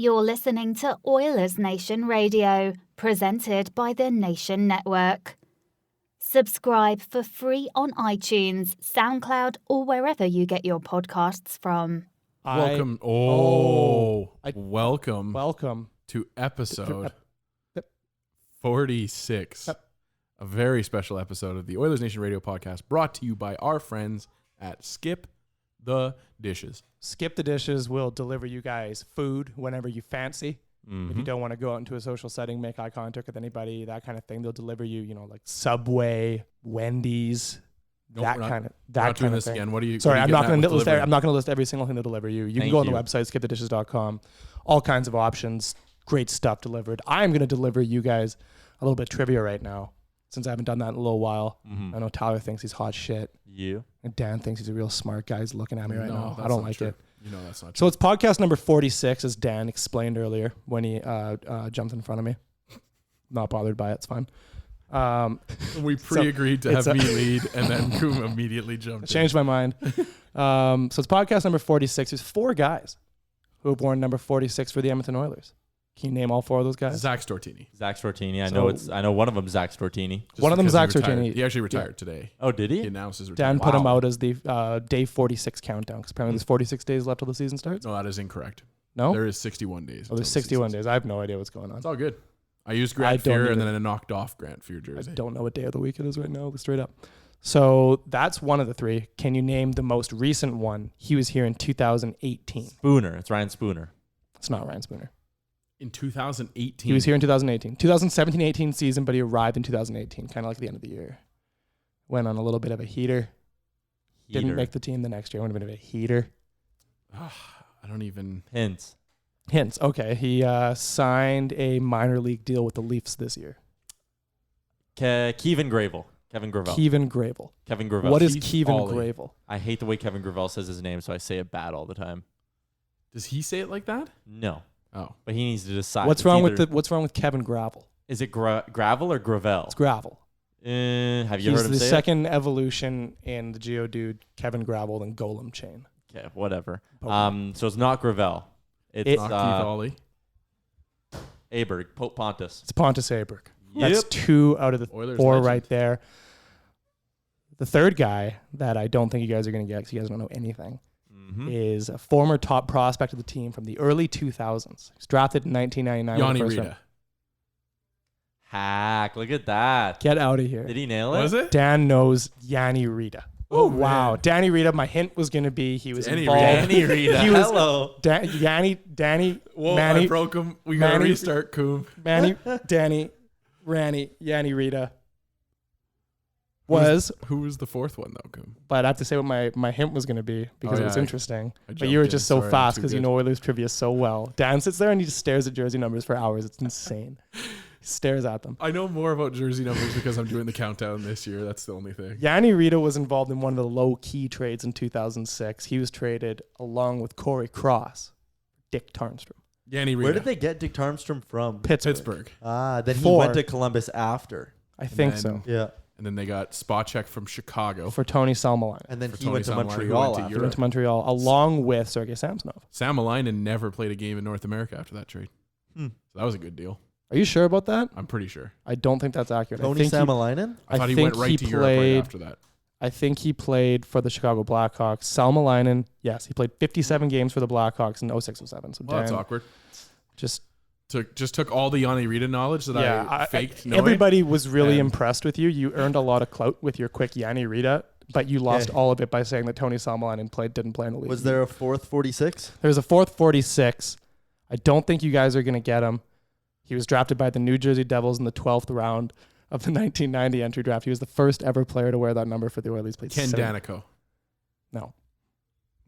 You're listening to Oilers Nation Radio, presented by the Nation Network. Subscribe for free on iTunes, SoundCloud, or wherever you get your podcasts from. Welcome to episode 46, a very special episode of the Oilers Nation Radio podcast, brought to you by our friends at Skip the Dishes. Skip the Dishes will deliver you guys food whenever you fancy. If you don't want to go out into a social setting, make eye contact with anybody, that kind of thing, they'll deliver you, like Subway, Wendy's, that kind of thing. Again. What do you? Sorry, I'm not going to list. I'm not going to list every single thing they deliver you. You can go on the website, skipthedishes.com. All kinds of options, great stuff delivered. I'm going to deliver you guys a little bit of trivia right now, since I haven't done that in a little while. I know Tyler thinks he's hot shit. And Dan thinks he's a real smart guy. He's looking at me right now. I don't like it. You know that's not true. So it's podcast number 46, as Dan explained earlier when he jumped in front of me. Not bothered by it. It's fine. We pre-agreed to have me lead, and then Koom immediately jumped in. Changed my mind. So it's podcast number 46. There's 4 guys who were born number 46 for the Edmonton Oilers. Can you name all 4 of those guys? Zach Stortini. I know one of them, Zach Stortini. One of them, Zach Stortini. He actually retired today. Oh, did he? He announced his retirement. Dan put him out as the day 46 countdown, because apparently there's 46 days left till the season starts. No, that is incorrect. No? There is 61 days. Oh, there's 61 days. I have no idea what's going on. It's all good. I used Grant Fuhr, and then I knocked off Grant Fuhr jersey. I don't know what day of the week it is right now, straight up. So that's one of the 3. Can you name the most recent one? He was here in 2018. Spooner. It's Ryan Spooner. It's not Ryan Spooner. In 2018? He was here in 2018. 2017-18 season, but he arrived in 2018, kind of like the end of the year. Went on a little bit of a heater. Didn't make the team the next year. Went a bit of a heater. I don't even... Hints. Okay. He signed a minor league deal with the Leafs this year. Kevin Gravel. What is Kevin Gravel? I hate the way Kevin Gravel says his name, so I say it bad all the time. Does he say it like that? No. Oh. But he needs to decide. What's wrong with Kevin Gravel? Is it Gravel or Gravel? It's Gravel. Have you heard him say it? He's the second evolution in the Geodude Kevin Gravel and Golem chain. Okay, whatever. So it's not Gravel. It's not Keith Ollie. Aberg, Pontus. It's Pontus Aberg. Yep. That's 2 out of the Oilers 4 legend. right there. The third guy that I don't think you guys are going to get, because you guys don't know anything, is a former top prospect of the team from the early 2000s. He's drafted in 1999. Yanni Rita. Hack, look at that. Get out of here. Did he nail it? Was it? Dan knows Yanni Rita. Oh, wow. Man. Danny Rita, my hint was going to be he was involved. Danny Rita. Hello. Danny. Whoa, Manny, I broke him. We got to restart, Koom. Danny, Ranny, Yanni Rita. Who was the 4th one, though, Koom? But I have to say what my hint was going to be, because it was interesting. But you were just so Sorry, fast because you know Oilers trivia so well. Dan sits there and he just stares at jersey numbers for hours. It's insane. He stares at them. I know more about jersey numbers because I'm doing the countdown this year. That's the only thing. Yanni Rita was involved in one of the low-key trades in 2006. He was traded along with Corey Cross, Dick Tarnstrom. Yanni Rita. Where did they get Dick Tarnstrom from? Pittsburgh. Then he went to Columbus after. I think so. Yeah. And then they got Spacek from Chicago. For Tony Salmelainen. And then he went to Montreal. He went to Montreal along with Sergei Samsonov. Salmelainen never played a game in North America after that trade. So that was a good deal. Are you sure about that? I'm pretty sure. I don't think that's accurate. Tony Salmelainen? I thought he went right to Europe right after that. I think he played for the Chicago Blackhawks. Salmelainen, yes, he played 57 games for the Blackhawks in 06-07. So that's awkward. Just took all the Yanni Rita knowledge that I faked knowing. Everybody was really impressed with you. You earned a lot of clout with your quick Yanni Rita, but you lost all of it by saying that Tony Salmelainen didn't play in the league. Was there a 4th 46? There's a 4th 46. I don't think you guys are going to get him. He was drafted by the New Jersey Devils in the 12th round of the 1990 entry draft. He was the first ever player to wear that number for the Oilers. Ken Danico. No.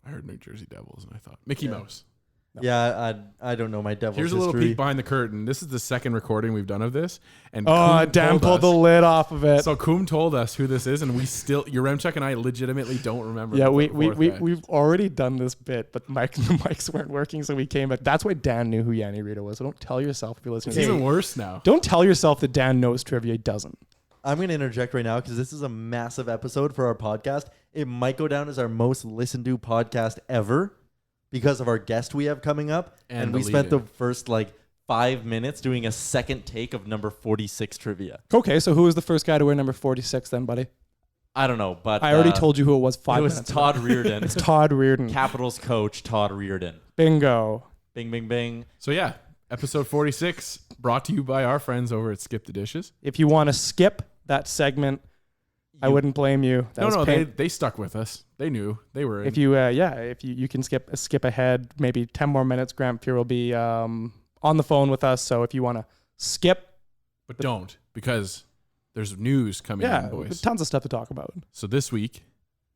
I heard New Jersey Devils, and I thought Mickey Mouse. No. Yeah, I don't know my Devils Here's history. a little peek behind the curtain. This is the second recording we've done of this. And Dan pulled the lid off of it. So Koom told us who this is, and we still, Yaremchuk and I legitimately don't remember. Yeah, we've already done this bit, but the mics weren't working, so we came back. That's why Dan knew who Yanni Rita was. So don't tell yourself if you're listening. It's even worse now. Don't tell yourself that Dan knows trivia. He doesn't. I'm going to interject right now because this is a massive episode for our podcast. It might go down as our most listened to podcast ever. because of our guest we have coming up. And we spent the first 5 minutes doing a second take of number 46 trivia. Okay, so who was the first guy to wear number 46 then, buddy? I don't know, but I already told you who it was 5 minutes It was Todd ago. Reardon. It's Todd Reardon. Capitals coach Todd Reardon. Bingo. Bing, bing, bing. So yeah, episode 46 brought to you by our friends over at Skip the Dishes. If you want to skip that segment, I wouldn't blame you. They stuck with us. They knew they were. If you you can skip ahead maybe 10 more minutes, Grant Fuhr will be on the phone with us. So if you want to skip, but don't, because there's news coming in, boys. Tons of stuff to talk about. So this week,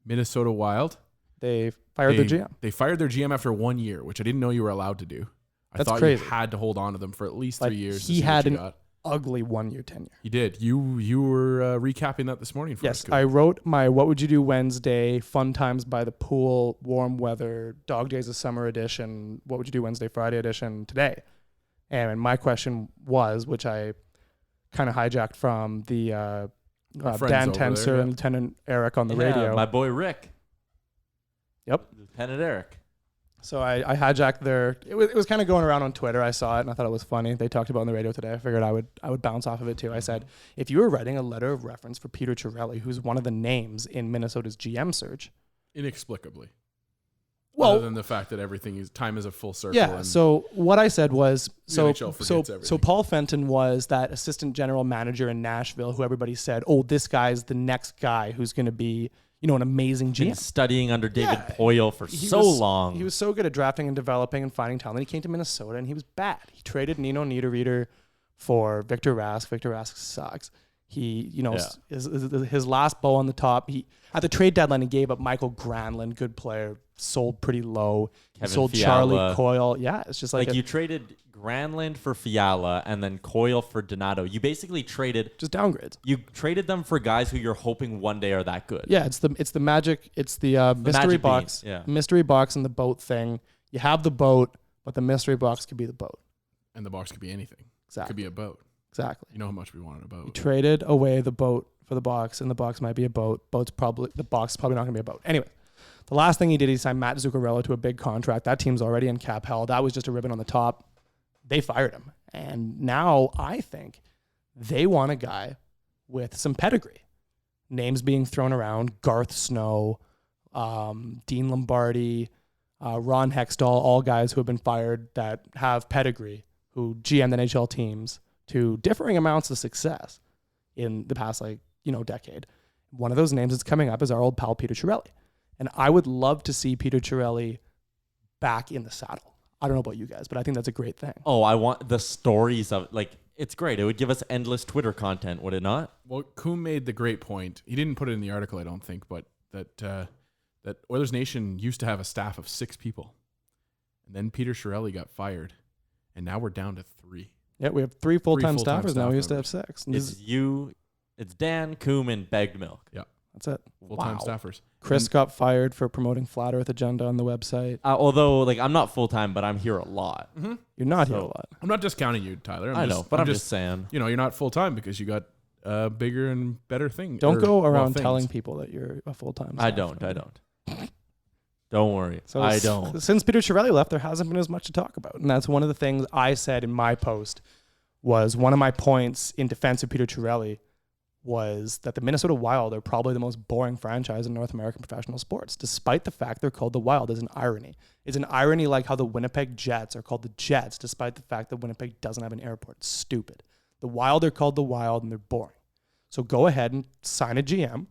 Minnesota Wild, they fired their GM. They fired their GM after 1 year, which I didn't know you were allowed to do. That's thought crazy. You had to hold on to them for at least 3 years. He had an ugly 1 year tenure. He did. You were recapping that this morning for us. Yes, I wrote my What Would You Do Wednesday, Fun Times by the Pool, Warm Weather, Dog Days of Summer edition, What Would You Do Wednesday, Friday edition today. And my question was, which I kind of hijacked from the Dan Tenser and Lieutenant Eric on the radio. My boy Rick. Yep. Lieutenant Eric. So I hijacked their. It was kind of going around on Twitter. I saw it and I thought it was funny. They talked about it on the radio today. I figured I would bounce off of it too. I said, if you were writing a letter of reference for Peter Chiarelli, who's one of the names in Minnesota's GM search, inexplicably. Well, other than the fact that time is a full circle. Yeah. So what I said was, so Paul Fenton was that assistant general manager in Nashville who everybody said, oh, this guy's the next guy who's going to be, an amazing GM. Been studying under David Poyle for long. He was so good at drafting and developing and finding talent. He came to Minnesota and he was bad. He traded Nino Niederreiter for Victor Rask. Victor Rask sucks. He, his last bow on the top. At the trade deadline, he gave up Michael Granlund, good player, sold pretty low. He sold Fiala. Charlie Coyle. Yeah, it's just you traded Granlund for Fiala and then Coyle for Donato. You basically traded just downgrades. You traded them for guys who you're hoping one day are that good. Yeah, it's the magic. It's the mystery box. Yeah. Mystery box and the boat thing. You have the boat, but the mystery box could be the boat. And the box could be anything. Exactly. It could be a boat. Exactly. You know how much we wanted a boat. You traded away the boat for the box, and the box might be a boat. The box is probably not going to be a boat. Anyway, the last thing he did, he signed Matt Zuccarello to a big contract. That team's already in cap hell. That was just a ribbon on the top. They fired him. And now I think they want a guy with some pedigree. Names being thrown around, Garth Snow, Dean Lombardi, Ron Hextall, all guys who have been fired that have pedigree, who GM'd NHL teams to differing amounts of success in the past, decade. One of those names that's coming up is our old pal, Peter Chiarelli. And I would love to see Peter Chiarelli back in the saddle. I don't know about you guys, but I think that's a great thing. Oh, I want the stories of, it's great. It would give us endless Twitter content, would it not? Well, Kuhn made the great point. He didn't put it in the article, I don't think, but that Oilers Nation used to have a staff of 6 people. And then Peter Chiarelli got fired. And now we're down to 3. Yeah, we have 3 full-time staffers now. We used to have 6. It's Dan, Coom, and Bagged Milk. Yeah. That's it. Full-time staffers. Chris got fired for promoting Flat Earth Agenda on the website. Although, I'm not full-time, but I'm here a lot. Mm-hmm. You're not here a lot. I'm not discounting you, Tyler. I'm just saying. You're not full-time because you got bigger and better things. Don't go around telling people that you're a full-time staffer. I don't. Don't worry. So I don't. Since Peter Chiarelli left, there hasn't been as much to talk about. And that's one of the things I said in my post was one of my points in defense of Peter Chiarelli was that the Minnesota Wild are probably the most boring franchise in North American professional sports, despite the fact they're called the Wild is an irony. It's an irony like how the Winnipeg Jets are called the Jets, despite the fact that Winnipeg doesn't have an airport. It's stupid. The Wild are called the Wild and they're boring. So go ahead and sign a GM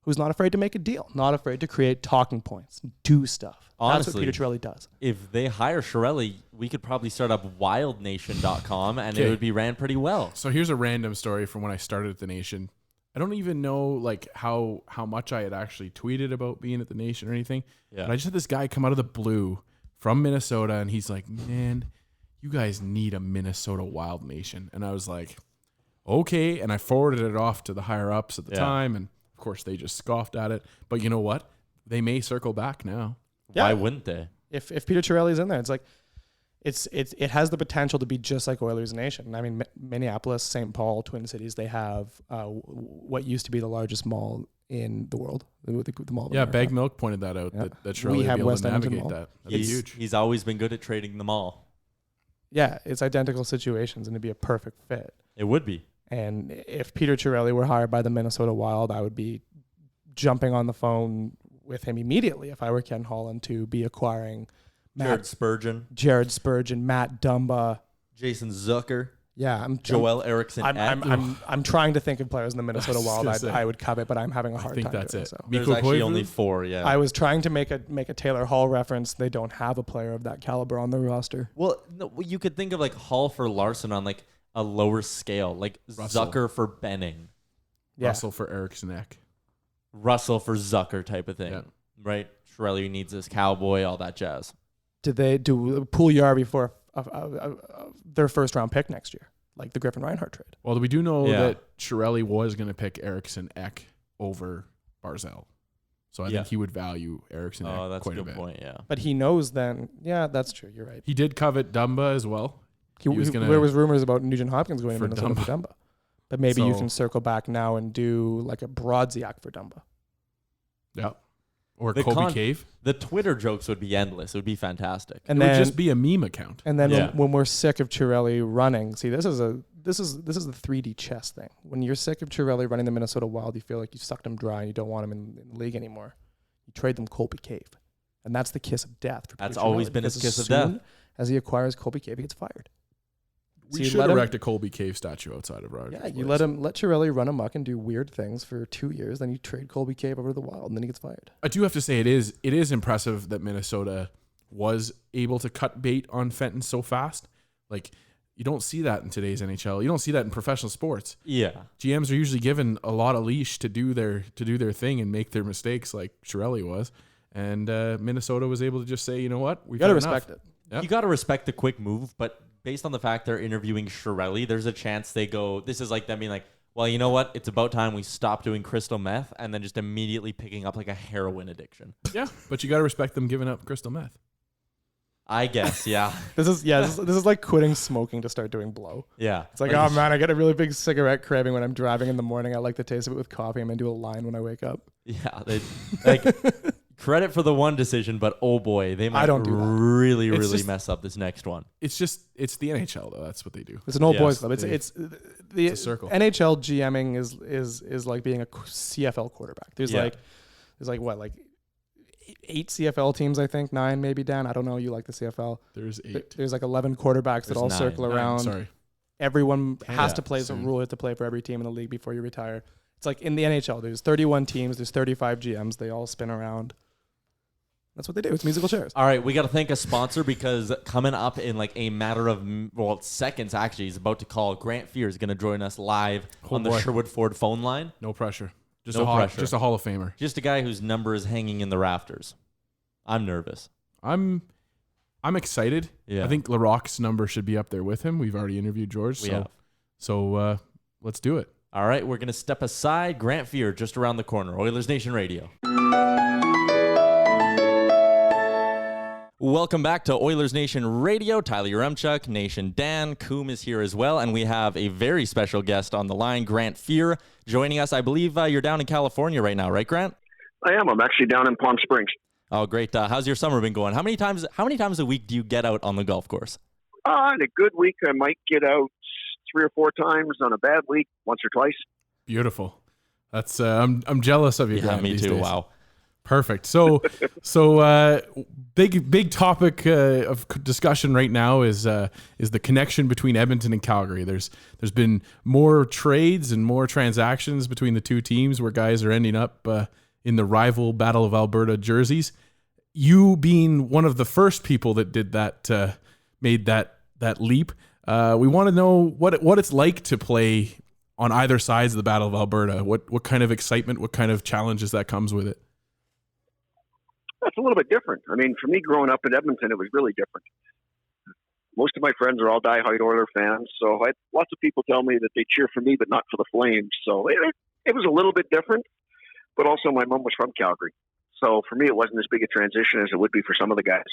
who's not afraid to make a deal, not afraid to create talking points, do stuff. Honestly, that's what Peter Chiarelli does. If they hire Chiarelli, we could probably start up wildnation.com and it would be ran pretty well. So here's a random story from when I started at the Nation. I don't even know how much I had actually tweeted about being at the Nation or anything. Yeah. But I just had this guy come out of the blue from Minnesota and he's like, man, you guys need a Minnesota Wild Nation. And I was like, okay. And I forwarded it off to the higher ups at the time. And of course they just scoffed at it. But you know what? They may circle back now. Yeah. Why wouldn't they? If Peter Chiarelli's in there, it's like, it has the potential to be just like Oilers Nation. I mean, Minneapolis, St. Paul, Twin Cities, they have what used to be the largest mall in the world. The Mall of Yeah, America. Bag Milk pointed that out, Yeah. that Chiarelli We have would be able West to Edmonton navigate Mall. that. That'd be huge. He's always been good at trading them all. Yeah, it's identical situations, and it'd be a perfect fit. It would be. And if Peter Chiarelli were hired by the Minnesota Wild, I would be jumping on the phone with him immediately if I were Ken Holland to be acquiring Jared Spurgeon, Matt Dumba. Jason Zucker, Yeah, Joel Eriksson. I'm trying to think of players in the Minnesota I was Wild gonna say. I would covet, but I'm having a hard I think time. that's doing it. So. There's Mikko actually Koivu? only 4, yeah. I was trying to make a Taylor Hall reference. They don't have a player of that caliber on their roster. Well, no, you could think of like Hall for Larson on like a lower scale, like Russell. Zucker for Benning, Yeah. Russell for Eriksson Ek. Russell for Zucker type of thing, Yeah. right? Chiarelli needs this cowboy, all that jazz. Did they do Pool Yarby for their first round pick next year, like the Griffin Reinhart trade? Well, we do know Yeah. that Chiarelli was going to pick Eriksson Ek over Barzell. So I think he would value Eriksson Ek Oh, that's a quite a good bit. point, yeah. But he knows then. Yeah, that's true. You're right. He did covet Dumba as well. There was rumors about Nugent Hopkins going to for Minnesota Dumba. for Dumba. But maybe you So- can circle back now and do like a Brodziak for Dumba. Yeah. Or The Kobe Cave. The Twitter jokes would be endless. It would be fantastic. And It then would just be a meme account. And then Yeah. when we're sick of Chiarelli running, see, this is the 3D chess thing. When you're sick of Chiarelli running the Minnesota Wild, you feel like you sucked him dry and you don't want him in the league anymore. You trade them Colby Cave, and that's the kiss of death. For That's Peter always Chiarelli, been his because kiss as of death. soon as he acquires Colby Cave, he gets fired. We you should let him- erect a Colby Cave statue outside of Rogers. Yeah, you Place. let Chiarelli run amok and do weird things for 2 years, then you trade Colby Cave over to the Wild, and then he gets fired. I do have to say it is impressive that Minnesota was able to cut bait on Fenton so fast. Like, you don't see that in today's NHL. You don't see that in professional sports. Yeah. GMs are usually given a lot of leash to do their thing and make their mistakes, like Chiarelli was. And Minnesota was able to just say, you know what, You got to respect it. Yep. You got to respect the quick move, but based on the fact they're interviewing Chiarelli, there's a chance they go, this is like them being like, well, you know what? It's about time we stop doing crystal meth and then just immediately picking up like a heroin addiction. Yeah, but you got to respect them giving up crystal meth. I guess, yeah. This is like quitting smoking to start doing blow. Yeah. It's like, oh man, I get a really big cigarette craving when I'm driving in the morning. I like the taste of it with coffee. I'm gonna do a line when I wake up. Yeah. Like, credit for the one decision, but oh boy, they might don't do that. really, It's really just- mess up this next one. It's the NHL though. That's what they do. It's an old Yes, boys club. It's the It's a circle. NHL GMing is like being a CFL quarterback. There's Yeah. like what, like 8 CFL teams, I think, 9 maybe, Dan. I don't know. You like the CFL? There's 8. There's like 11 quarterbacks that There's all 9. circle 9, around. sorry. Everyone has Yeah, to play some soon. rule. You have to play for every team in the league before you retire. It's like in the NHL. There's 31 teams. There's 35 GMs. They all spin around. That's what they do. It's musical chairs. All right, we got to thank a sponsor because coming up in like a matter of, seconds actually, he's about to call. Grant Fuhr is going to join us live on the boy. Sherwood Ford phone line. No pressure. Just No a pressure. Just a Hall of Famer. Just a guy whose number is hanging in the rafters. I'm nervous. I'm excited. Yeah. I think LaRocque's number should be up there with him. We've already interviewed George, We have. so let's do it. All right, we're going to step aside. Grant Fuhr just around the corner. Oilers Nation Radio. Welcome back to Oilers Nation Radio. Tyler Yaremchuk, Nation Dan, Coom is here as well, and we have a very special guest on the line, Grant Fuhr, joining us. I believe you're down in California right now, right, Grant? I am. I'm actually down in Palm Springs. Oh, great. How's your summer been going? How many times a week do you get out on the golf course? In a good week, I might get out 3 or 4 times. On a bad week, once or twice. Beautiful. That's I'm jealous of you. Yeah, Grant, me these too. days. Wow. Perfect. So big topic of discussion right now is the connection between Edmonton and Calgary. There's been more trades and more transactions between the two teams where guys are ending up in the rival Battle of Alberta jerseys. You being one of the first people that did that, made that leap. We want to know what it's like to play on either sides of the Battle of Alberta. What kind of excitement, what kind of challenges that comes with it. That's a little bit different. I mean, for me, growing up in Edmonton, it was really different. Most of my friends are all diehard Oiler fans, so lots of people tell me that they cheer for me, but not for the Flames. So it was a little bit different, but also my mom was from Calgary. So for me, it wasn't as big a transition as it would be for some of the guys.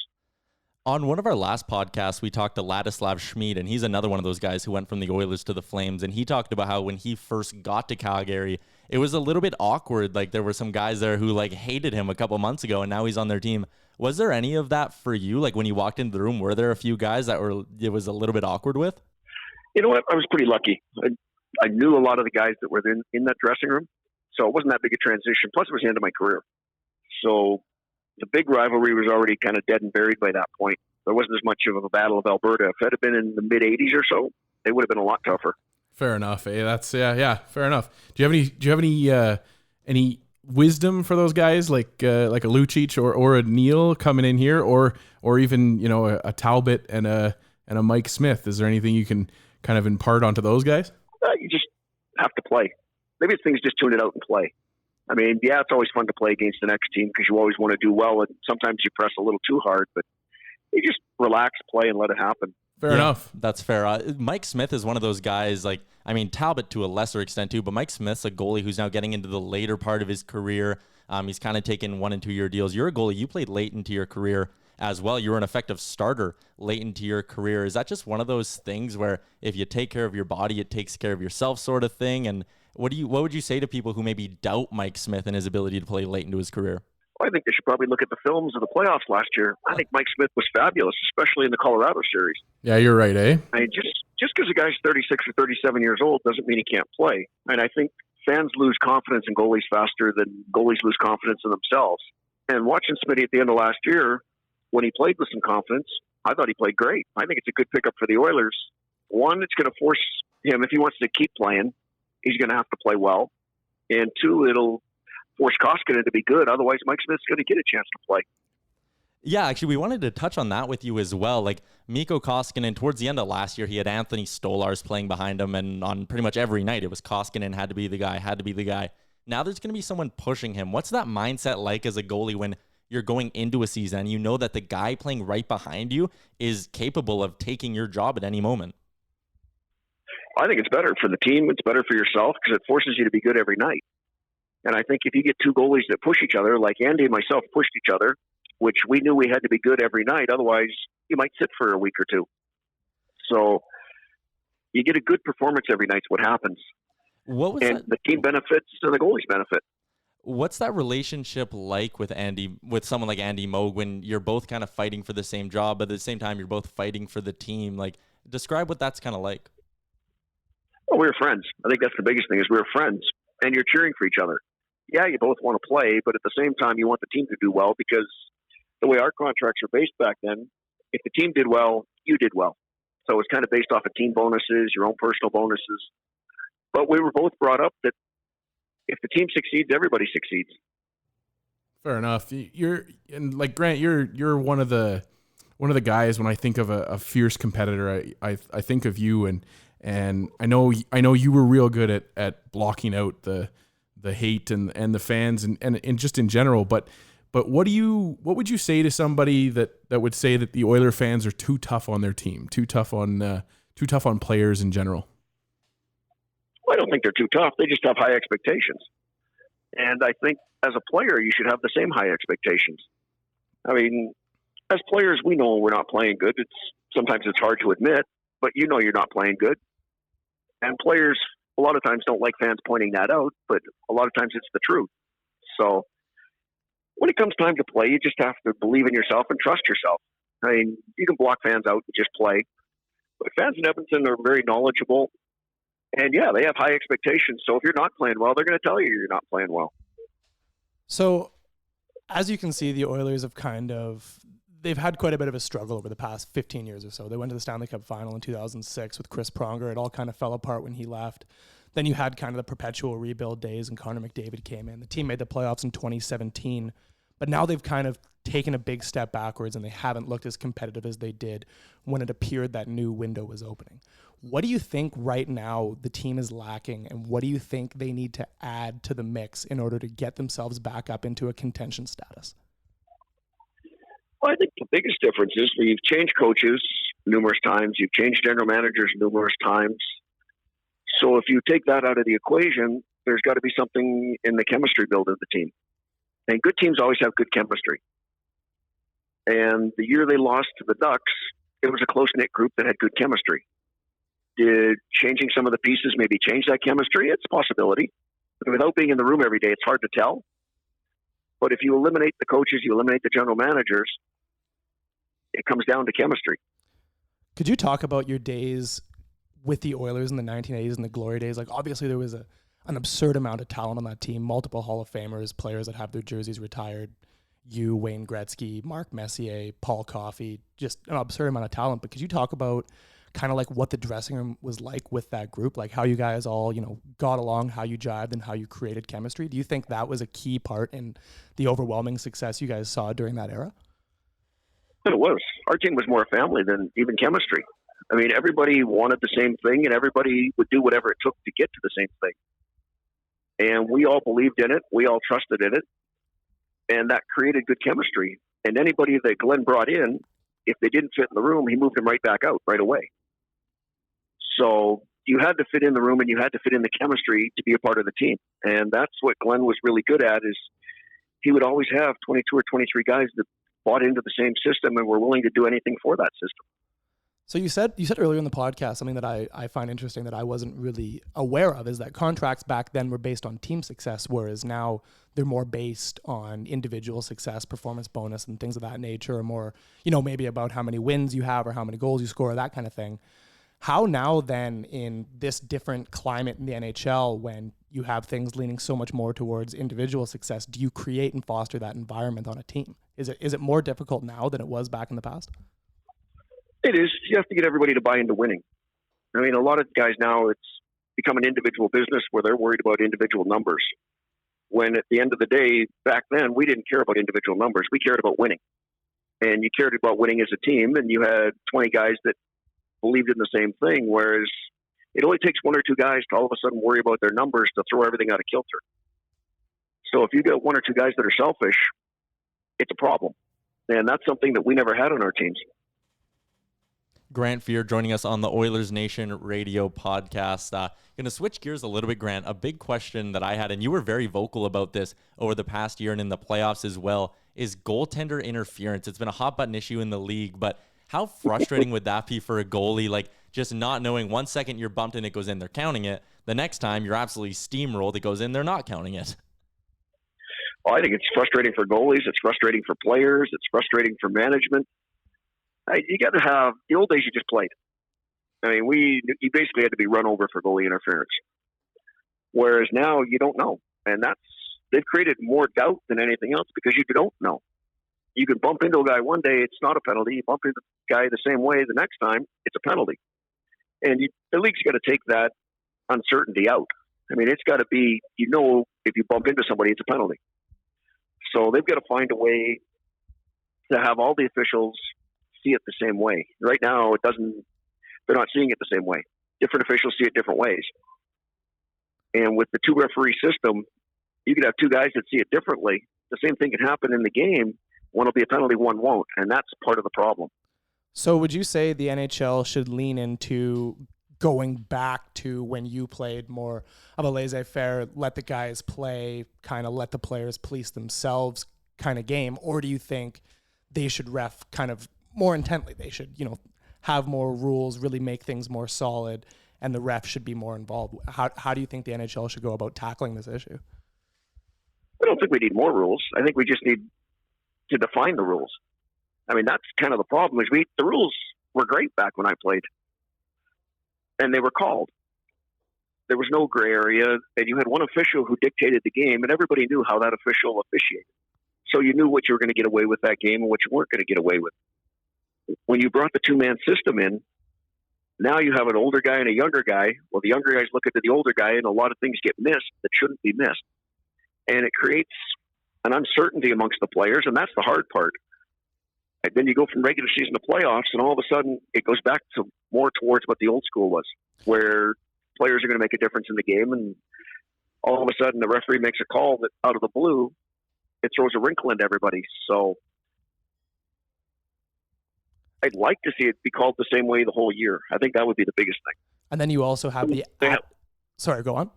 On one of our last podcasts, we talked to Ladislav Schmid, and he's another one of those guys who went from the Oilers to the Flames, and he talked about how when he first got to Calgary, it was a little bit awkward. Like there were some guys there who like hated him a couple months ago, and now he's on their team. Was there any of that for you? Like when you walked into the room, were there a few guys that it was a little bit awkward with? You know what? I was pretty lucky. I knew a lot of the guys that were in that dressing room, so it wasn't that big a transition. Plus, it was the end of my career. So the big rivalry was already kind of dead and buried by that point. There wasn't as much of a battle of Alberta. If it had been in the mid 80s or so, they would have been a lot tougher. Fair enough. Hey, that's fair enough. Do you have any wisdom for those guys like a Lucic or a Neil coming in here, or even a Talbot and a Mike Smith? Is there anything you can kind of impart onto those guys? You just have to play. Maybe it's things just tune it out and play. I mean, yeah, it's always fun to play against the next team because you always want to do well, and sometimes you press a little too hard, but you just relax, play, and let it happen. Fair enough. That's fair. Mike Smith is one of those guys, like, I mean, Talbot to a lesser extent too, but Mike Smith's a goalie who's now getting into the later part of his career. He's kind of taken 1 and 2 year deals. You're a goalie. You played late into your career as well. You were an effective starter late into your career. Is that just one of those things where if you take care of your body, it takes care of yourself sort of thing? And what would you say to people who maybe doubt Mike Smith and his ability to play late into his career? Well, I think they should probably look at the films of the playoffs last year. I think Mike Smith was fabulous, especially in the Colorado series. Yeah, you're right, eh? I mean, just because a guy's 36 or 37 years old doesn't mean he can't play. And I think fans lose confidence in goalies faster than goalies lose confidence in themselves. And watching Smitty at the end of last year, when he played with some confidence, I thought he played great. I think it's a good pickup for the Oilers. One, it's going to force him, if he wants to keep playing, he's going to have to play well. And two, it'll force Koskinen to be good. Otherwise, Mike Smith's going to get a chance to play. Yeah, actually, we wanted to touch on that with you as well. Like Mikko Koskinen, towards the end of last year, he had Anthony Stolarz playing behind him, and on pretty much every night, it was Koskinen had to be the guy. Now there's going to be someone pushing him. What's that mindset like as a goalie when you're going into a season and you know that the guy playing right behind you is capable of taking your job at any moment? I think it's better for the team. It's better for yourself because it forces you to be good every night. And I think if you get two goalies that push each other, like Andy and myself pushed each other, which we knew we had to be good every night, otherwise you might sit for a week or two. So you get a good performance every night's what happens. The team benefits and the goalies benefit. What's that relationship like with someone like Andy Moog, when you're both kind of fighting for the same job, but at the same time you're both fighting for the team? Like, describe what that's kind of like. Well, we were friends. I think that's the biggest thing is we were friends, and you're cheering for each other. Yeah, you both want to play, but at the same time, you want the team to do well because the way our contracts are based back then, if the team did well, you did well. So it was kind of based off of team bonuses, your own personal bonuses. But we were both brought up that if the team succeeds, everybody succeeds. Fair enough. Grant, you're one of the guys when I think of a fierce competitor, I think of you, and I know you were real good at blocking out the hate and the fans and just in general. But what would you say to somebody that would say that the Oiler fans are too tough on their team, too tough on players in general? Well, I don't think they're too tough. They just have high expectations. And I think as a player, you should have the same high expectations. I mean, as players, we know we're not playing good. Sometimes it's hard to admit, but you know you're not playing good. And players, a lot of times, don't like fans pointing that out, but a lot of times it's the truth. So when it comes time to play, you just have to believe in yourself and trust yourself. I mean, you can block fans out and just play. But fans in Edmonton are very knowledgeable. And yeah, they have high expectations. So if you're not playing well, they're going to tell you you're not playing well. So as you can see, the Oilers they've had quite a bit of a struggle over the past 15 years or so. They went to the Stanley Cup final in 2006 with Chris Pronger. It all kind of fell apart when he left. Then you had kind of the perpetual rebuild days and Connor McDavid came in. The team made the playoffs in 2017, but now they've kind of taken a big step backwards and they haven't looked as competitive as they did when it appeared that new window was opening. What do you think right now the team is lacking, and what do you think they need to add to the mix in order to get themselves back up into a contention status? Well, I think the biggest difference is you've changed coaches numerous times. You've changed general managers numerous times. So if you take that out of the equation, there's got to be something in the chemistry build of the team. And good teams always have good chemistry. And the year they lost to the Ducks, it was a close-knit group that had good chemistry. Did changing some of the pieces maybe change that chemistry? It's a possibility. Without being in the room every day, it's hard to tell. But if you eliminate the coaches, you eliminate the general managers, it comes down to chemistry. Could you talk about your days with the Oilers in the 1980s and the glory days? Like, obviously there was an absurd amount of talent on that team, multiple Hall of Famers, players that have their jerseys retired. You, Wayne Gretzky, Mark Messier, Paul Coffey, just an absurd amount of talent. But could you talk about kind of like what the dressing room was like with that group, like how you guys all, got along, how you jived, and how you created chemistry? Do you think that was a key part in the overwhelming success you guys saw during that era? It was. Our team was more a family than even chemistry. I mean, everybody wanted the same thing, and everybody would do whatever it took to get to the same thing. And we all believed in it. We all trusted in it. And that created good chemistry. And anybody that Glenn brought in, if they didn't fit in the room, he moved them right back out right away. So you had to fit in the room, and you had to fit in the chemistry to be a part of the team. And that's what Glenn was really good at, is he would always have 22 or 23 guys that bought into the same system and were willing to do anything for that system. So you said earlier in the podcast something that I find interesting that I wasn't really aware of, is that contracts back then were based on team success, whereas now they're more based on individual success, performance bonus, and things of that nature, or more, maybe about how many wins you have or how many goals you score, that kind of thing. How now then, in this different climate in the NHL, when you have things leaning so much more towards individual success, do you create and foster that environment on a team? Is it more difficult now than it was back in the past? It is. You have to get everybody to buy into winning. I mean, a lot of guys now, it's become an individual business where they're worried about individual numbers. When at the end of the day, back then, we didn't care about individual numbers. We cared about winning. And you cared about winning as a team, and you had 20 guys that believed in the same thing, whereas it only takes one or two guys to all of a sudden worry about their numbers to throw everything out of kilter. So if you get one or two guys that are selfish, it's a problem. And that's something that we never had on our teams. Grant Fuhr joining us on the Oilers Nation radio podcast. Going to switch gears a little bit, Grant. A big question that I had, and you were very vocal about this over the past year and in the playoffs as well, is goaltender interference. It's been a hot button issue in the league, but how frustrating would that be for a goalie? Like, just not knowing, 1 second you're bumped and it goes in, they're counting it. The next time you're absolutely steamrolled, it goes in, they're not counting it. Well, I think it's frustrating for goalies. It's frustrating for players. It's frustrating for management. You got to have, the old days you just played. I mean, you basically had to be run over for goalie interference. Whereas now you don't know. And they've created more doubt than anything else because you don't know. You can bump into a guy one day, it's not a penalty. You bump into the guy the same way the next time, it's a penalty. And the league's got to take that uncertainty out. I mean, it's got to be, if you bump into somebody, it's a penalty. So they've got to find a way to have all the officials see it the same way. Right now, they're not seeing it the same way. Different officials see it different ways. And with the two referee system, you could have two guys that see it differently. The same thing can happen in the game. One will be a penalty, one won't. And that's part of the problem. So would you say the NHL should lean into going back to when you played more of a laissez-faire, let the guys play, kind of let the players police themselves kind of game? Or do you think they should ref kind of more intently? They should, have more rules, really make things more solid, and the ref should be more involved. How do you think the NHL should go about tackling this issue? I don't think we need more rules. I think we just need to define the rules. I mean, that's kind of the problem. Is the rules were great back when I played, and they were called. There was no gray area, and you had one official who dictated the game, and everybody knew how that official officiated. So you knew what you were going to get away with that game and what you weren't going to get away with. When you brought the two-man system in, now you have an older guy and a younger guy. Well, the younger guys look at the older guy, and a lot of things get missed that shouldn't be missed. And it creates an uncertainty amongst the players, and that's the hard part. And then you go from regular season to playoffs, and all of a sudden it goes back to more towards what the old school was, where players are going to make a difference in the game, and all of a sudden the referee makes a call that out of the blue, it throws a wrinkle into everybody. So I'd like to see it be called the same way the whole year. I think that would be the biggest thing. And then you also have sorry, go on.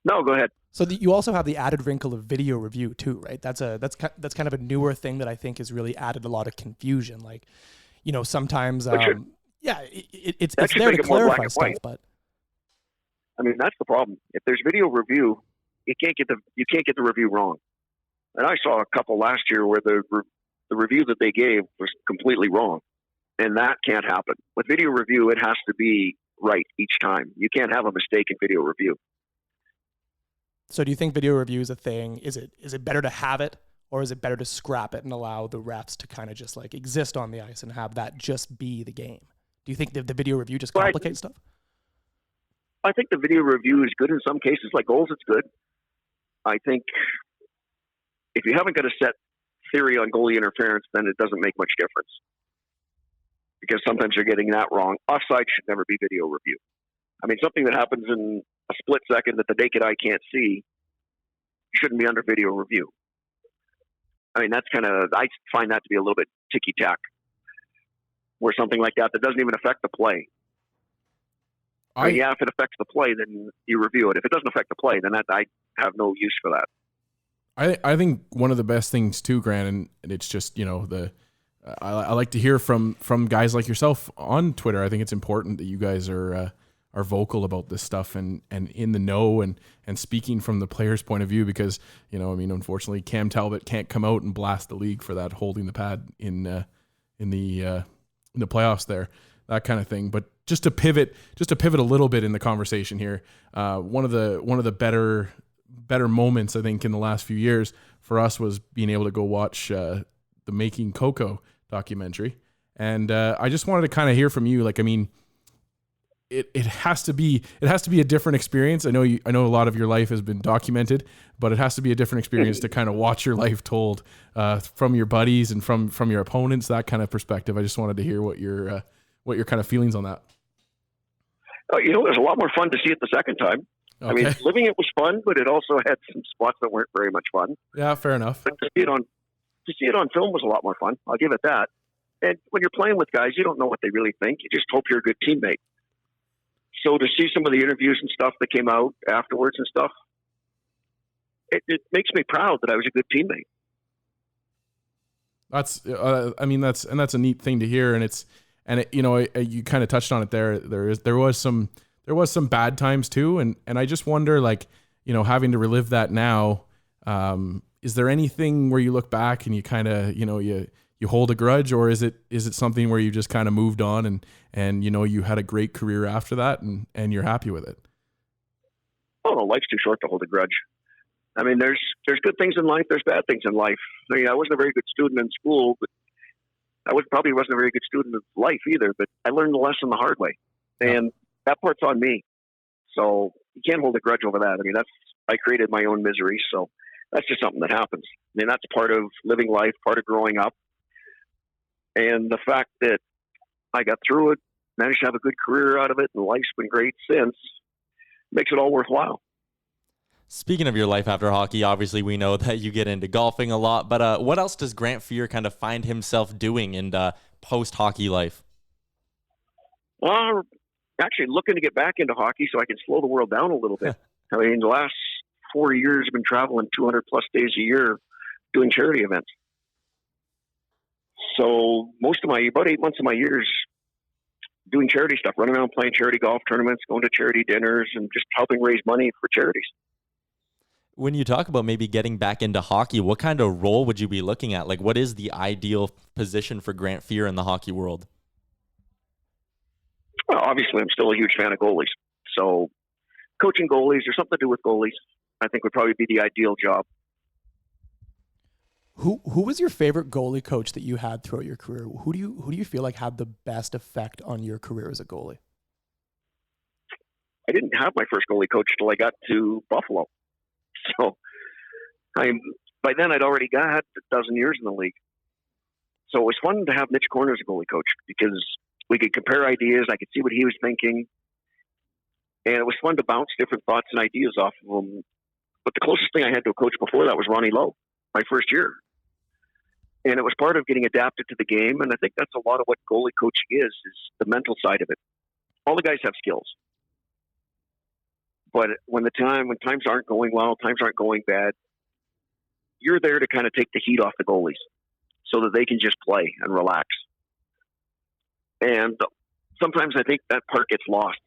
No, go ahead. So you also have the added wrinkle of video review too, right? That's kind of a newer thing that I think has really added a lot of confusion. Like, sometimes, it's there to clarify stuff, but I mean, that's the problem. If there's video review, you can't get the review wrong. And I saw a couple last year where the review that they gave was completely wrong, and that can't happen. With video review, it has to be right each time. You can't have a mistake in video review. So do you think video review is a thing? Is it better to have it, or is it better to scrap it and allow the refs to kind of just like exist on the ice and have that just be the game? Do you think the video review just complicates stuff? I think the video review is good in some cases. Like goals, it's good. I think if you haven't got a set theory on goalie interference, then it doesn't make much difference. Because sometimes you're getting that wrong. Offside should never be video review. I mean, something that happens in a split second that the naked eye can't see shouldn't be under video review. I mean, I find that to be a little bit ticky-tack, where something like that doesn't even affect the play. If it affects the play, then you review it. If it doesn't affect the play, then I have no use for that. I think one of the best things too, Grant, and it's just, I like to hear from guys like yourself on Twitter. I think it's important that you guys are vocal about this stuff and in the know and speaking from the player's point of view, because, unfortunately Cam Talbot can't come out and blast the league for that, holding the pad in the playoffs there, that kind of thing. But just to pivot a little bit in the conversation here, one of the better moments I think in the last few years for us was being able to go watch the Making Coco documentary, and I just wanted to kind of hear from you. Like, I mean, it has to be a different experience. I know a lot of your life has been documented, but it has to be a different experience to kind of watch your life told from your buddies and from your opponents, that kind of perspective. I just wanted to hear what your kind of feelings on that. It was a lot more fun to see it the second time. Okay. I mean, living it was fun, but it also had some spots that weren't very much fun. Yeah, fair enough. But to see it on film was a lot more fun. I'll give it that. And when you're playing with guys, you don't know what they really think. You just hope you're a good teammate. So to see some of the interviews and stuff that came out afterwards and stuff, it makes me proud that I was a good teammate. That's a neat thing to hear, and you kind of touched on it there. There was some bad times too, and I just wonder, like, having to relive that now. Is there anything where you look back and you kind of you hold a grudge, or is it something where you just kind of moved on and you had a great career after that and you're happy with it? Oh no, life's too short to hold a grudge. I mean, there's good things in life, there's bad things in life. I mean, I wasn't a very good student in school, but probably wasn't a very good student of life either, but I learned the lesson the hard way. And that part's on me. So you can't hold a grudge over that. I mean, I created my own misery. So that's just something that happens. I mean, that's part of living life, part of growing up. And the fact that I got through it, managed to have a good career out of it, and life's been great since, makes it all worthwhile. Speaking of your life after hockey, obviously we know that you get into golfing a lot, but what else does Grant Fuhr kind of find himself doing in post-hockey life? Actually looking to get back into hockey so I can slow the world down a little bit. I mean, the last 4 years I've been traveling 200 plus days a year doing charity events. So about 8 months of my years doing charity stuff, running around playing charity golf tournaments, going to charity dinners, and just helping raise money for charities. When you talk about maybe getting back into hockey, what kind of role would you be looking at? Like, what is the ideal position for Grant Fuhr in the hockey world? Well, obviously, I'm still a huge fan of goalies. So coaching goalies or something to do with goalies, I think would probably be the ideal job. Who was your favorite goalie coach that you had throughout your career? Who do you feel like had the best effect on your career as a goalie? I didn't have my first goalie coach till I got to Buffalo. So by then I'd already had a dozen years in the league. So it was fun to have Mitch Corner as a goalie coach because we could compare ideas. I could see what he was thinking. And it was fun to bounce different thoughts and ideas off of him. But the closest thing I had to a coach before that was Ronnie Lowe, my first year. And it was part of getting adapted to the game. And I think that's a lot of what goalie coaching is the mental side of it. All the guys have skills. But when times aren't going well, times aren't going bad, you're there to kind of take the heat off the goalies so that they can just play and relax. And sometimes I think that part gets lost.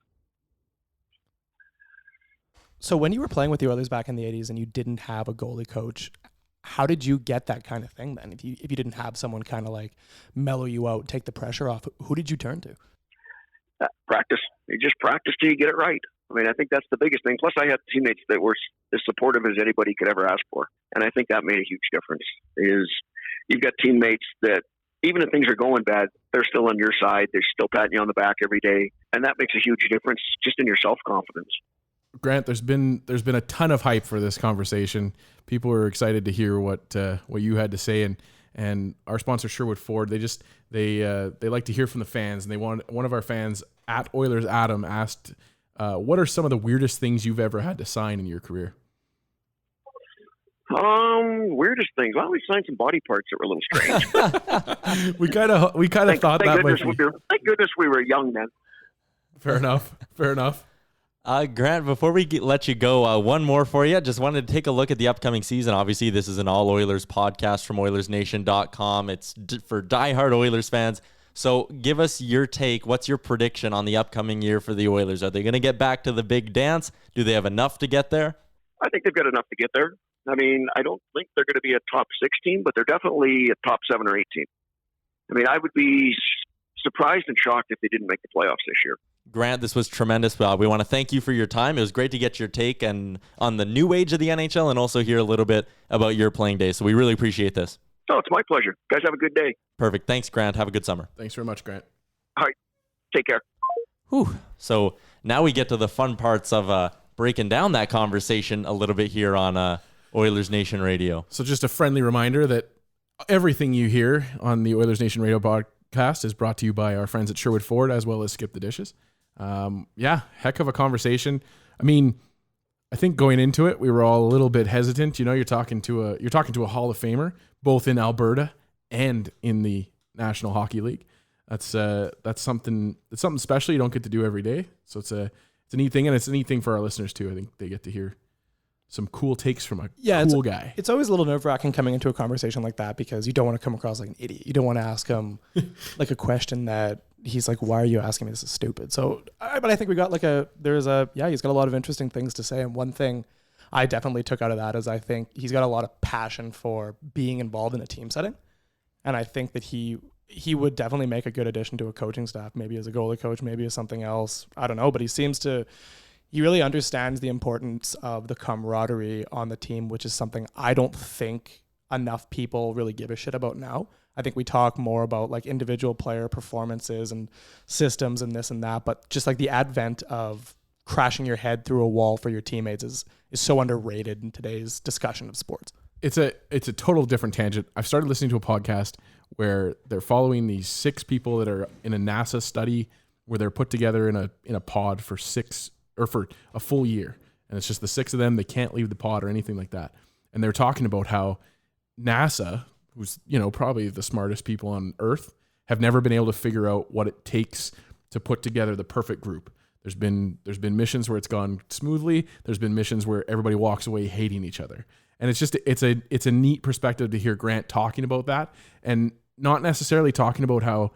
So when you were playing with the Oilers back in the 80s and you didn't have a goalie coach, how did you get that kind of thing then? If you didn't have someone kind of like mellow you out, take the pressure off, who did you turn to? Practice. You just practice till you get it right. I mean, I think that's the biggest thing. Plus, I had teammates that were as supportive as anybody could ever ask for. And I think that made a huge difference. Is you've got teammates that, even if things are going bad, they're still on your side. They're still patting you on the back every day. And that makes a huge difference just in your self-confidence. Grant, there's been a ton of hype for this conversation. People are excited to hear what you had to say, and our sponsor Sherwood Ford, they like to hear from the fans, and one of our fans at Oilers Adam asked, what are some of the weirdest things you've ever had to sign in your career? Weirdest things. Well, we signed some body parts that were a little strange. we kind of thought that might be. Thank goodness we were young then. Fair enough. Grant, before we let you go, one more for you. Just wanted to take a look at the upcoming season. Obviously, this is an all Oilers podcast from OilersNation.com. It's for diehard Oilers fans. So give us your take. What's your prediction on the upcoming year for the Oilers? Are they going to get back to the big dance? Do they have enough to get there? I think they've got enough to get there. I mean, I don't think they're going to be a top 6 team, but they're definitely a top 7 or 8 team. I mean, I would be surprised and shocked if they didn't make the playoffs this year. Grant, this was tremendous. We want to thank you for your time. It was great to get your take on the new age of the NHL and also hear a little bit about your playing days. So we really appreciate this. Oh, it's my pleasure. Guys, have a good day. Perfect. Thanks, Grant. Have a good summer. Thanks very much, Grant. All right. Take care. Whew. So now we get to the fun parts of breaking down that conversation a little bit here on Oilers Nation Radio. So just a friendly reminder that everything you hear on the Oilers Nation Radio podcast is brought to you by our friends at Sherwood Ford as well as Skip the Dishes. Heck of a conversation. I mean, I think going into it, we were all a little bit hesitant. You know, you're talking to a Hall of Famer, both in Alberta and in the National Hockey League. That's something special you don't get to do every day. So it's a neat thing, and it's a neat thing for our listeners too. I think they get to hear some cool takes from a cool guy. It's always a little nerve-wracking coming into a conversation like that because you don't want to come across like an idiot. You don't want to ask him like a question that he's like, why are you asking me? This is stupid. So, but I think we got he's got a lot of interesting things to say. And one thing I definitely took out of that is I think he's got a lot of passion for being involved in a team setting. And I think that he would definitely make a good addition to a coaching staff, maybe as a goalie coach, maybe as something else. I don't know, but he really understands the importance of the camaraderie on the team, which is something I don't think enough people really give a shit about now. I think we talk more about like individual player performances and systems and this and that, but just like the advent of crashing your head through a wall for your teammates is so underrated in today's discussion of sports. It's a total different tangent. I've started listening to a podcast where they're following these 6 people that are in a NASA study where they're put together in a pod for a full year. And it's just the 6 of them. They can't leave the pod or anything like that. And they're talking about how NASA, who's, probably the smartest people on earth, have never been able to figure out what it takes to put together the perfect group. There's been missions where it's gone smoothly. There's been missions where everybody walks away hating each other. And it's a neat perspective to hear Grant talking about that, and not necessarily talking about how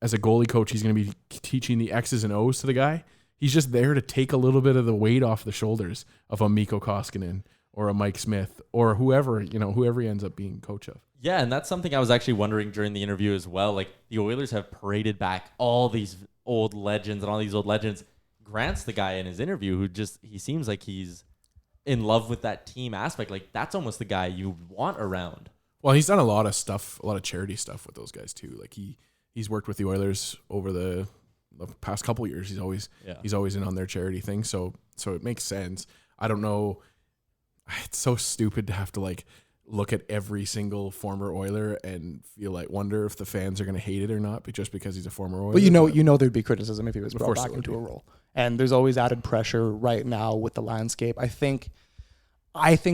as a goalie coach, he's going to be teaching the X's and O's to the guy. He's just there to take a little bit of the weight off the shoulders of a Mikko Koskinen or a Mike Smith or whoever he ends up being coach of. Yeah, and that's something I was actually wondering during the interview as well. Like, the Oilers have paraded back all these old legends and all these old legends. Grant's the guy in his interview who he seems like he's in love with that team aspect. Like, that's almost the guy you want around. Well, he's done a lot of stuff, a lot of charity stuff with those guys too. Like he's worked with the Oilers over the past couple of years. He's always in on their charity thing. So it makes sense. I don't know. It's so stupid to have to like look at every single former Oiler and feel like wonder if the fans are going to hate it or not, but just because he's a former Oiler. But you know there'd be criticism if he was brought back into a role. And there's always added pressure right now with the landscape. I think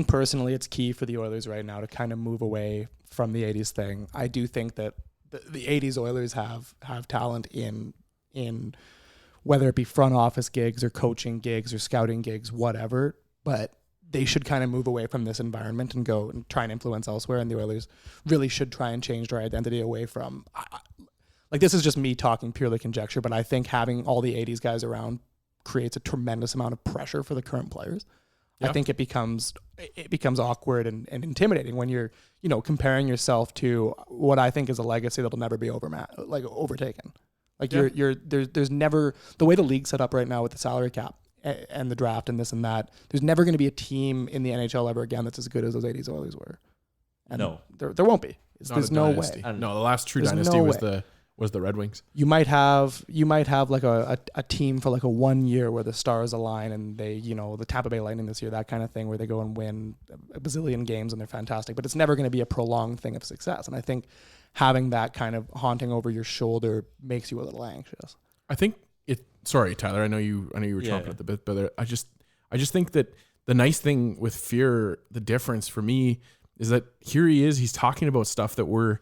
personally it's key for the Oilers right now to kind of move away from the 80s thing. I do think that the 80s Oilers have talent in whether it be front office gigs or coaching gigs or scouting gigs, whatever, but they should kind of move away from this environment and go and try and influence elsewhere. And the Oilers really should try and change their identity away from, like, this is just me talking purely conjecture, but I think having all the 80s guys around creates a tremendous amount of pressure for the current players. I think it becomes awkward and intimidating when you're, comparing yourself to what I think is a legacy that'll never be overtaken. Like there's never, the way the league's set up right now with the salary cap and the draft and this and that, there's never going to be a team in the NHL ever again that's as good as those 80s Oilers were. And no, there won't be. There's no way. No, the last true dynasty was the Red Wings. You might have like a team for like a 1 year where the stars align and they, the Tampa Bay Lightning this year, that kind of thing, where they go and win a bazillion games and they're fantastic, but it's never going to be a prolonged thing of success. And I think having that kind of haunting over your shoulder makes you a little anxious. I think sorry, Tyler, I know you were chomping at the bit, but I just think that the nice thing with Fuhr, the difference for me is that here he is, he's talking about stuff that we're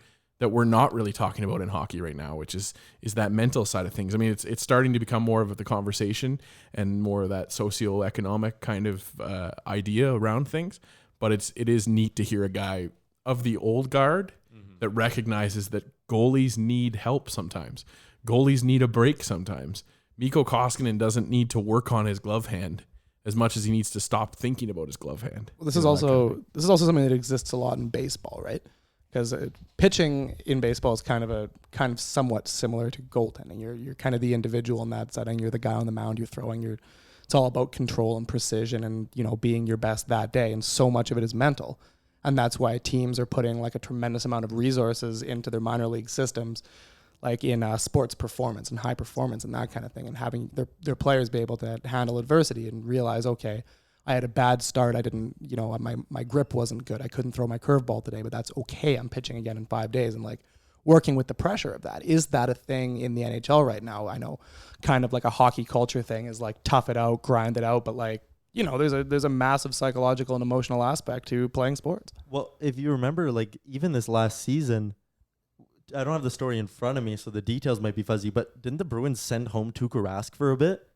not really talking about in hockey right now, which is that mental side of things. I mean, it's starting to become more of the conversation and more of that socioeconomic kind of idea around things. But it is neat to hear a guy of the old guard that recognizes that goalies need help sometimes. Goalies need a break sometimes. Mikko Koskinen doesn't need to work on his glove hand as much as he needs to stop thinking about his glove hand. Well, this is also something that exists a lot in baseball, right? Because pitching in baseball is kind of somewhat similar to goaltending. You're kind of the individual in that setting. You're the guy on the mound. You're throwing. It's all about control and precision, and being your best that day. And so much of it is mental, and that's why teams are putting like a tremendous amount of resources into their minor league systems, like in sports performance and high performance and that kind of thing, and having their players be able to handle adversity and realize, okay, I had a bad start. I didn't, my grip wasn't good. I couldn't throw my curveball today, but that's okay. I'm pitching again in 5 days, and like working with the pressure of that. Is that a thing in the NHL right now? I know kind of like a hockey culture thing is like tough it out, grind it out, but like, there's a massive psychological and emotional aspect to playing sports. Well, if you remember, like even this last season, I don't have the story in front of me, so the details might be fuzzy, but didn't the Bruins send home Tuukka Rask for a bit?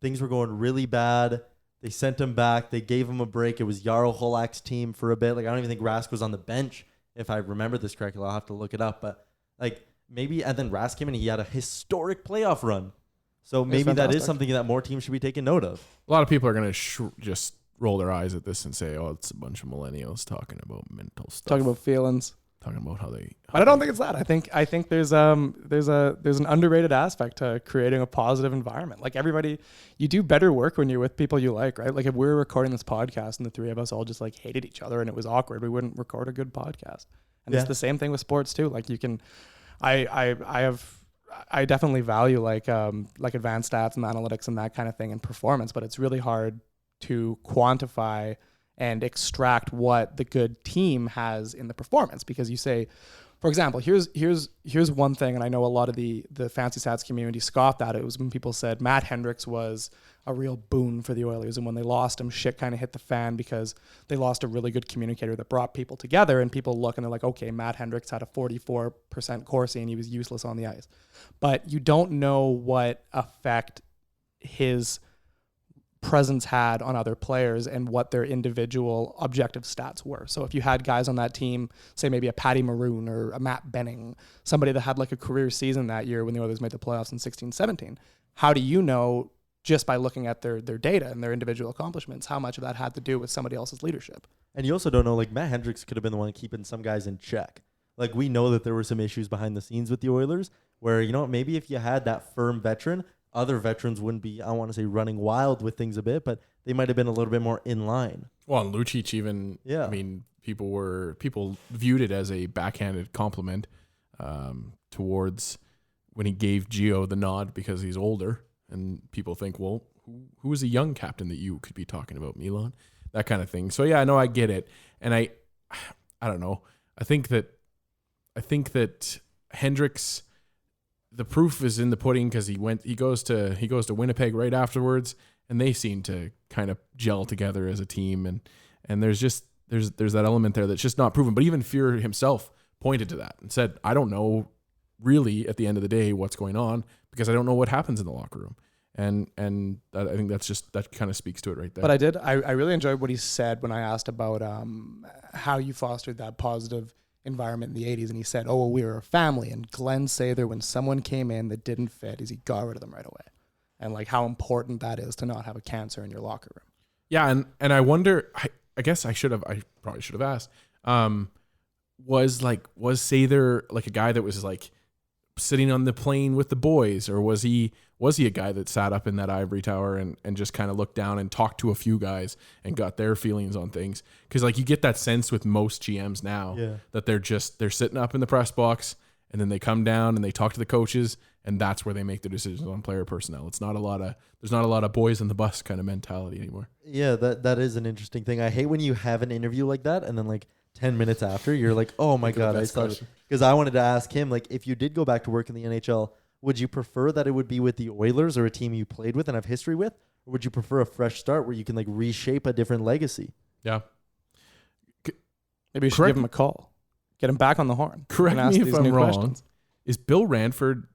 Things were going really bad. They sent him back. They gave him a break. It was Jarro Holak's team for a bit. Like I don't even think Rask was on the bench, if I remember this correctly. I'll have to look it up. But like maybe, and then Rask came in and he had a historic playoff run. So maybe that is something that more teams should be taking note of. A lot of people are going to just roll their eyes at this and say, "Oh, it's a bunch of millennials talking about mental stuff, talking about feelings." Talking about how they. But I don't think it's that. I think there's an underrated aspect to creating a positive environment. Like everybody, you do better work when you're with people you like, right? Like if we were recording this podcast and the three of us all just like hated each other and it was awkward, we wouldn't record a good podcast. And it's the same thing with sports too. Like you can, I definitely value like advanced stats and analytics and that kind of thing and performance, but it's really hard to quantify and extract what the good team has in the performance. Because you say, for example, here's one thing, and I know a lot of the fancy stats community scoffed at it. It was when people said Matt Hendricks was a real boon for the Oilers, and when they lost him, shit kind of hit the fan because they lost a really good communicator that brought people together, and people look and they're like, okay, Matt Hendricks had a 44% Corsi and he was useless on the ice. But you don't know what effect his presence had on other players and what their individual objective stats were. So if you had guys on that team, say maybe a Patty Maroon or a Matt Benning, somebody that had like a career season that year when the Oilers made the playoffs in 16-17, how do you know just by looking at their data and their individual accomplishments how much of that had to do with somebody else's leadership? And you also don't know, like Matt Hendricks could have been the one keeping some guys in check. Like we know that there were some issues behind the scenes with the Oilers where, maybe if you had that firm veteran, other veterans wouldn't be, I want to say, running wild with things a bit, but they might have been a little bit more in line. Well, and Lucic even, I mean, people viewed it as a backhanded compliment towards when he gave Gio the nod because he's older. And people think, well, who is a young captain that you could be talking about, Milan? That kind of thing. So, yeah, no, I get it. And I don't know. I think that Hendricks, the proof is in the pudding because he goes to Winnipeg right afterwards, and they seem to kind of gel together as a team, and there's that element there that's just not proven. But even Fuhr himself pointed to that and said, I don't know really at the end of the day what's going on because I don't know what happens in the locker room. And I think that kind of speaks to it right there. But I really enjoyed what he said when I asked about how you fostered that positive environment in the 80s, and he said, oh, we were a family, and Glenn Sather, when someone came in that didn't fit, he got rid of them right away. And like how important that is to not have a cancer in your locker room. Yeah, and I wonder. I guess I probably should have asked. Was Sather like a guy that was like sitting on the plane with the boys, or was he a guy that sat up in that ivory tower and just kind of looked down and talked to a few guys and got their feelings on things? Because like you get that sense with most GMs now that they're sitting up in the press box and then they come down and they talk to the coaches, and that's where they make the decisions on player personnel. There's not a lot of boys on the bus kind of mentality anymore. Yeah, that is an interesting thing. I hate when you have an interview like that and then like 10 minutes after you're like, oh my God, I thought, because I wanted to ask him, like, if you did go back to work in the NHL, would you prefer that it would be with the Oilers or a team you played with and have history with? Or would you prefer a fresh start where you can like reshape a different legacy? Yeah. Maybe you should give him a call. Get him back on the horn. Correct me if I'm wrong. Questions. Is Bill Ranford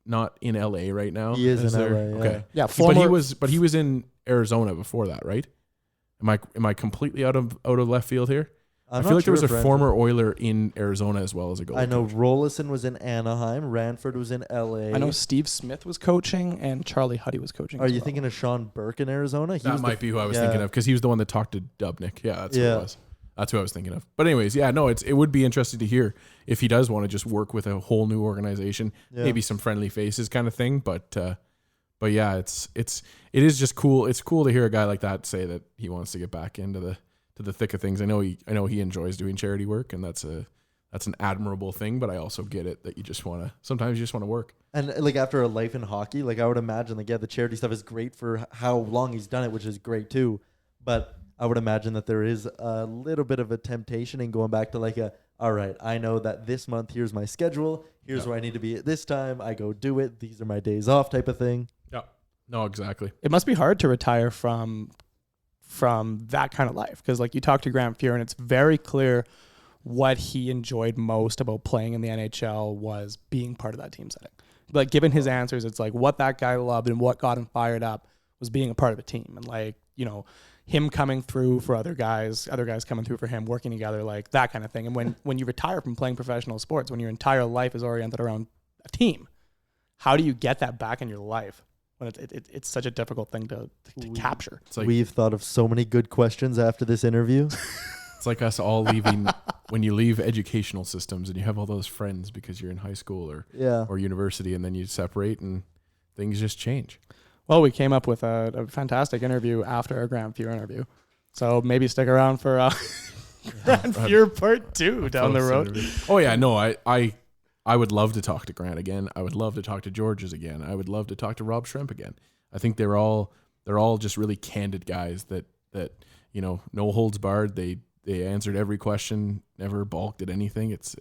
not in LA right now? He is in LA. Okay. Yeah, but he was in Arizona before that, right? Am I completely out of left field here? I feel like there was a former Oiler in Arizona as well as a goalie. I know coach. Rolison was in Anaheim. Ranford was in LA. I know Steve Smith was coaching and Charlie Huddy was coaching. Are you thinking of Sean Burke in Arizona? That might be who I was thinking of, because he was the one that talked to Dubnyk. Yeah, that's who it was. That's who I was thinking of. But anyways, yeah, no, it would be interesting to hear if he does want to just work with a whole new organization, maybe some friendly faces kind of thing. But yeah, it is just cool. It's cool to hear a guy like that say that he wants to get back into the thick of things. I know he enjoys doing charity work, and that's an admirable thing. But I also get it that sometimes you just want to work. And like after a life in hockey, like I would imagine, like the charity stuff is great for how long he's done it, which is great too. But I would imagine that there is a little bit of a temptation in going back to all right, I know that this month, here's my schedule. Here's where I need to be at this time. I go do it. These are my days off type of thing. Yeah. No, exactly. It must be hard to retire from that kind of life, because like you talk to Grant Fuhr and it's very clear what he enjoyed most about playing in the NHL was being part of that team setting. Like given his answers, it's like what that guy loved and what got him fired up was being a part of a team, and like, you know, him coming through for other guys coming through for him, working together, like that kind of thing. And when you retire from playing professional sports, when your entire life is oriented around a team, how do you get that back in your life when it's such a difficult thing to capture? It's like, we've thought of so many good questions after this interview. It's like us all leaving when you leave educational systems and you have all those friends because you're in high school or university, and then you separate and things just change. Well, we came up with a fantastic interview after our Grant Fuhr interview. So maybe stick around for Grant Fuhr part 2 down the road. Oh yeah, no, I would love to talk to Grant again. I would love to talk to Georges again. I would love to talk to Rob Schremp again. I think they're all just really candid guys that you know, no holds barred. They answered every question, never balked at anything. It's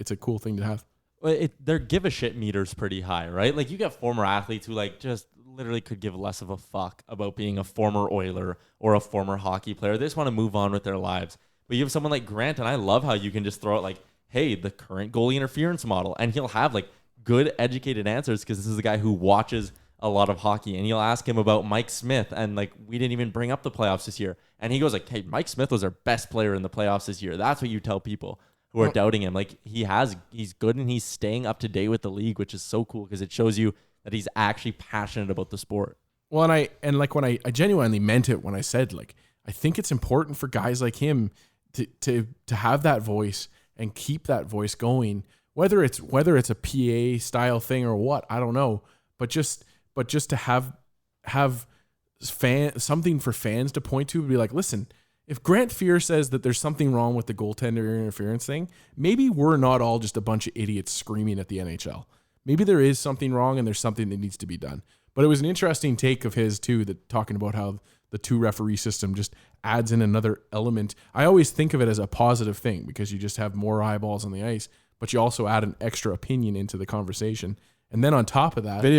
a cool thing to have. Well, their give a shit meter's pretty high, right? Like you got former athletes who like just literally could give less of a fuck about being a former Oiler or a former hockey player. They just want to move on with their lives. But you have someone like Grant, and I love how you can just throw out like, hey, the current goalie interference model, and he'll have like good educated answers because this is a guy who watches a lot of hockey, and you'll ask him about Mike Smith, and like we didn't even bring up the playoffs this year, and he goes like, hey, Mike Smith was our best player in the playoffs this year. That's what you tell people who are doubting him. Like he's good, and he's staying up to date with the league, which is so cool because it shows you that he's actually passionate about the sport. Well, and when I genuinely meant it when I said, like, I think it's important for guys like him to have that voice and keep that voice going, whether it's a PA style thing or what, I don't know, but just to have something for fans to point to, be like, listen, if Grant Fuhr says that there's something wrong with the goaltender interference thing, maybe we're not all just a bunch of idiots screaming at the NHL. Maybe there is something wrong and there's something that needs to be done. But it was an interesting take of his too, that talking about how the 2-referee system just adds in another element. I always think of it as a positive thing because you just have more eyeballs on the ice, but you also add an extra opinion into the conversation. And then on top of that, the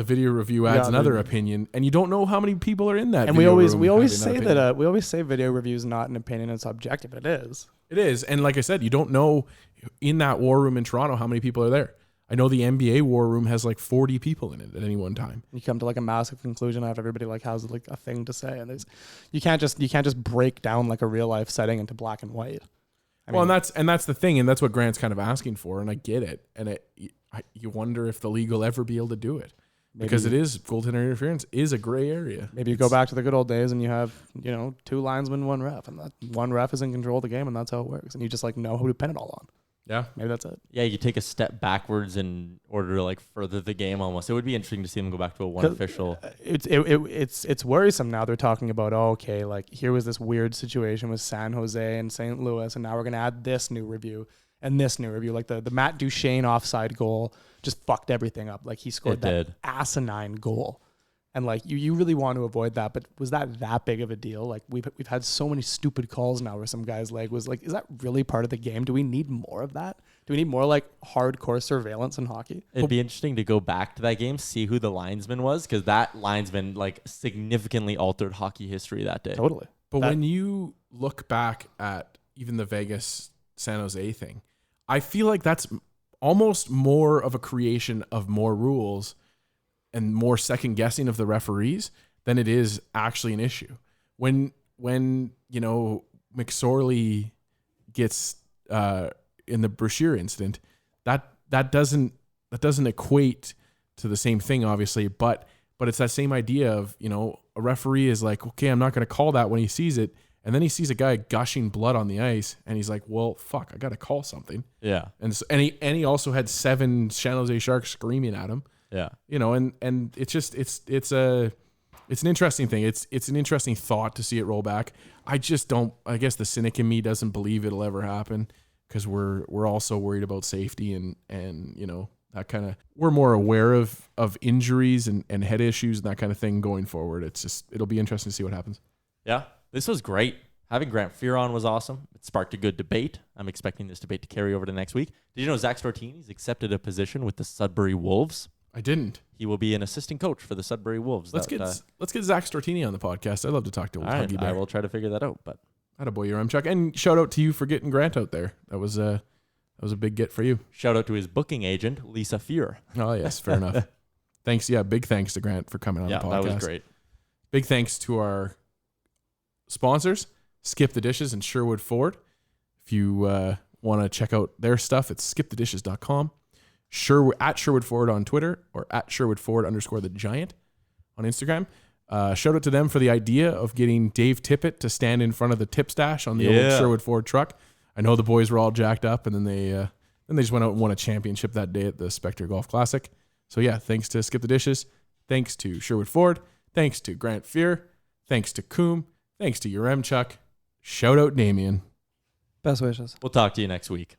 video review adds another opinion, and you don't know how many people are in that. And we always say video review is not an opinion; it's objective. It is. It is, and like I said, you don't know in that war room in Toronto how many people are there. I know the NBA war room has like 40 people in it at any one time. You come to like a massive conclusion after everybody like has like a thing to say, and you can't just break down like a real life setting into black and white. And that's the thing, and that's what Grant's kind of asking for, and I get it, and you wonder if the league will ever be able to do it. because it is goaltender interference is a gray area. Maybe you go back to the good old days and you have, 2 linesmen, 1 ref, and that one ref is in control of the game, and that's how it works. And you just know who to pin it all on. Yeah. Maybe that's it. Yeah, you take a step backwards in order to further the game almost. It would be interesting to see them go back to a one official. It's worrisome now. They're talking about, here was this weird situation with San Jose and St. Louis, and now we're going to add this new review and this new review. The Matt Duchene offside goal just fucked everything up. He scored that asinine goal. And you really want to avoid that, but was that big of a deal? We've had so many stupid calls now where some guy's leg was is that really part of the game? Do we need more of that? Do we need more hardcore surveillance in hockey? It'd be interesting to go back to that game, see who the linesman was, because that linesman significantly altered hockey history that day. Totally. But when you look back at even the Vegas San Jose thing, I feel like that's almost more of a creation of more rules and more second guessing of the referees than it is actually an issue. When McSorley gets in the Brashear incident, that doesn't equate to the same thing, obviously, but it's that same idea of, a referee is okay, I'm not going to call that when he sees it. And then he sees a guy gushing blood on the ice, and he's like, well, fuck, I got to call something. Yeah. And he also had 7 San Jose Sharks screaming at him. Yeah. And it's just it's an interesting thing. It's an interesting thought to see it roll back. I guess the cynic in me doesn't believe it'll ever happen, because we're also worried about safety and that kind of, we're more aware of injuries and head issues and that kind of thing going forward. It'll be interesting to see what happens. Yeah. This was great. Having Grant Fuhr on was awesome. It sparked a good debate. I'm expecting this debate to carry over to next week. Did you know Zach Stortini's accepted a position with the Sudbury Wolves? I didn't. He will be an assistant coach for the Sudbury Wolves. Let's get Zach Stortini on the podcast. I'd love to talk to old Huggy Bear. I will try to figure that out. But attaboy, your Chuck. And shout out to you for getting Grant out there. That was a big get for you. Shout out to his booking agent, Lisa Fuhr. Oh yes, fair enough. Thanks. Yeah, big thanks to Grant for coming on the podcast. Yeah, that was great. Big thanks to our sponsors, Skip the Dishes and Sherwood Ford. If you want to check out their stuff, it's skipthedishes.com. At Sherwood Ford on Twitter, or at Sherwood Ford _the Giant on Instagram. Shout out to them for the idea of getting Dave Tippett to stand in front of the tip stash on the old Sherwood Ford truck. I know the boys were all jacked up, and then they just went out and won a championship that day at the Spectre Golf Classic. So yeah, thanks to Skip the Dishes, thanks to Sherwood Ford, thanks to Grant Fuhr, thanks to Coombe, thanks to Chuck. Shout out Damien. Best wishes. We'll talk to you next week.